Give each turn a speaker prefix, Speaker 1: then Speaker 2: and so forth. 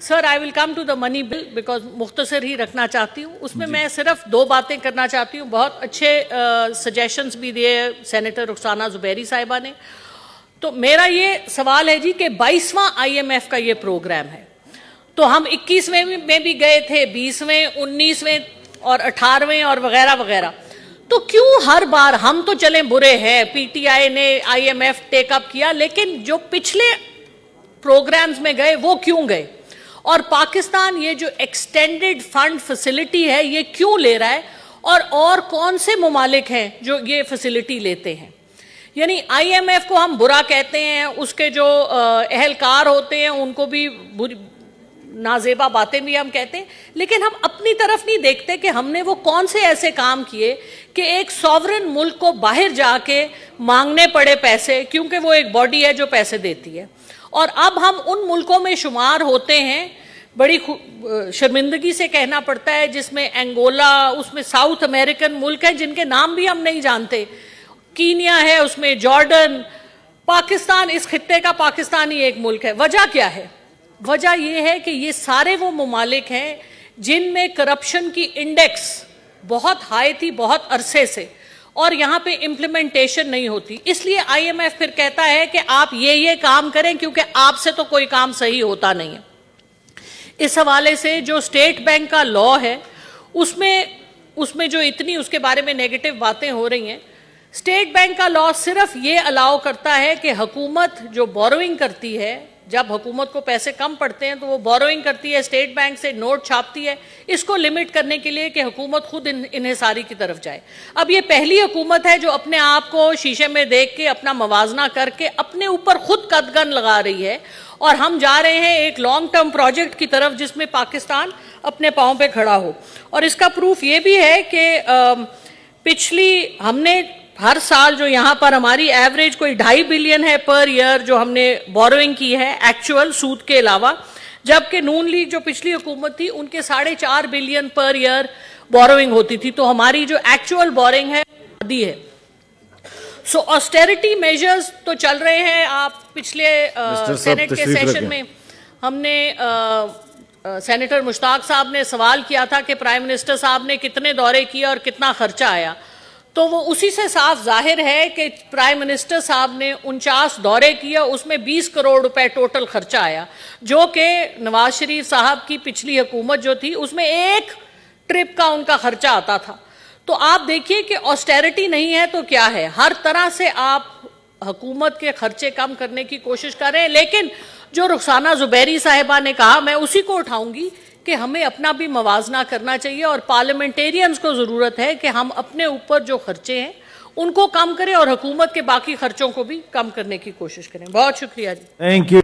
Speaker 1: Sir I will come to the money bill because मुख्तसर ही रखना चाहती हूँ. उसमें मैं सिर्फ दो बातें करना चाहती हूँ. बहुत अच्छे सजेशंस भी दिए सेनेटर रुखसाना ज़ुबैरी साहिबा ने. तो मेरा ये सवाल है जी कि 22वां IMF का ये प्रोग्राम है. तो हम 21वें में भी गए थे, 20वें, 19वें और 18वें और वगैरह वगैरह. तो क्यों हर बार हम तो चलें बुरे हैं, PTI ने IMF टेकअप किया, लेकिन जो पिछले प्रोग्राम्स में गए वो क्यों गए? और पाकिस्तान ये जो एक्सटेंडेड फंड फैसिलिटी है ये क्यों ले रहा है? और कौन से ममालिक हैं जो ये फैसिलिटी लेते हैं? यानी IMF को हम बुरा कहते हैं, उसके जो अहलकार होते हैं उनको भी नाजेबा बातें भी हम कहते हैं, लेकिन हम अपनी तरफ नहीं देखते कि हमने वो कौन से ऐसे काम किए कि एक सॉवरन मुल्क को बाहर जाके मांगने पड़े पैसे, क्योंकि वो एक बॉडी है जो पैसे देती है. और अब हम उन मुल्कों में शुमार होते हैं, बड़ी शर्मिंदगी से कहना पड़ता है, जिसमें अंगोला, उसमें साउथ अमेरिकन मुल्क हैं जिनके नाम भी हम नहीं जानते, कीनिया है, उसमें जॉर्डन, पाकिस्तान, इस खित्ते का पाकिस्तान ही एक मुल्क है. वजह क्या है? वजह यह है कि ये सारे वो ममालिक हैं जिनमें करप्शन की इंडेक्स बहुत हाई थी बहुत अरसे से, और यहाँ पे इम्प्लीमेंटेशन नहीं होती. इसलिए IMF फिर कहता है कि आप ये काम करें, क्योंकि आपसे तो कोई काम सही होता नहीं है. इस हवाले से जो स्टेट बैंक का लॉ है उसमें जो इतनी उसके बारे में नेगेटिव बातें हो रही हैं, स्टेट बैंक का लॉ सिर्फ ये अलाउ करता है कि हुकूमत जो बोरोइंग करती है, जब हुकूमत को पैसे कम पड़ते हैं तो वो बोरोइंग करती है, स्टेट बैंक से नोट छापती है, इसको लिमिट करने के लिए कि हुकूमत खुद इन्हिसारी की तरफ जाए. अब ये पहली हुकूमत है जो अपने आप को शीशे में देख के अपना मवाजना करके अपने ऊपर खुद कदगन लगा रही है, और हम जा रहे हैं एक लॉन्ग टर्म प्रोजेक्ट की तरफ जिसमें पाकिस्तान अपने पाँव पे खड़ा हो. और इसका प्रूफ ये भी है कि हमने हर साल जो यहाँ पर हमारी एवरेज कोई 2.5 बिलियन है पर ईयर जो हमने बोरोइंग की है एक्चुअल सूद के अलावा, जबकि नून लीग जो पिछली हुकूमत थी उनके 4.5 बिलियन पर ईयर बोरोइंग होती थी. तो हमारी जो एक्चुअल बोरोइंग है आधी है. सो ऑस्टेरिटी मेजर्स तो चल रहे हैं. आप पिछले सेनेट के सेशन में हमने सेनेटर मुश्ताक साहब ने सवाल किया था कि प्राइम मिनिस्टर साहब ने कितने दौरे किए और कितना खर्चा आया. तो वो उसी से साफ जाहिर है कि प्राइम मिनिस्टर साहब ने 49 दौरे किए, उसमें 20 करोड़ रुपए टोटल खर्चा आया, जो कि नवाज शरीफ साहब की पिछली हुकूमत जो थी उसमें एक ट्रिप का उनका खर्चा आता था. तो आप देखिए कि ऑस्टेरिटी नहीं है तो क्या है, हर तरह से आप हुकूमत के खर्चे कम करने की कोशिश कर रहे हैं. लेकिन जो रुखसाना ज़ुबैरी साहिबा ने कहा, मैं उसी को उठाऊंगी कि हमें अपना भी मवाजना करना चाहिए, और पार्लियामेंटेरियंस को ज़रूरत है कि हम अपने ऊपर जो खर्चे हैं उनको कम करें और हुकूमत के बाकी खर्चों को भी कम करने की कोशिश करें. बहुत शुक्रिया जी.
Speaker 2: Thank you.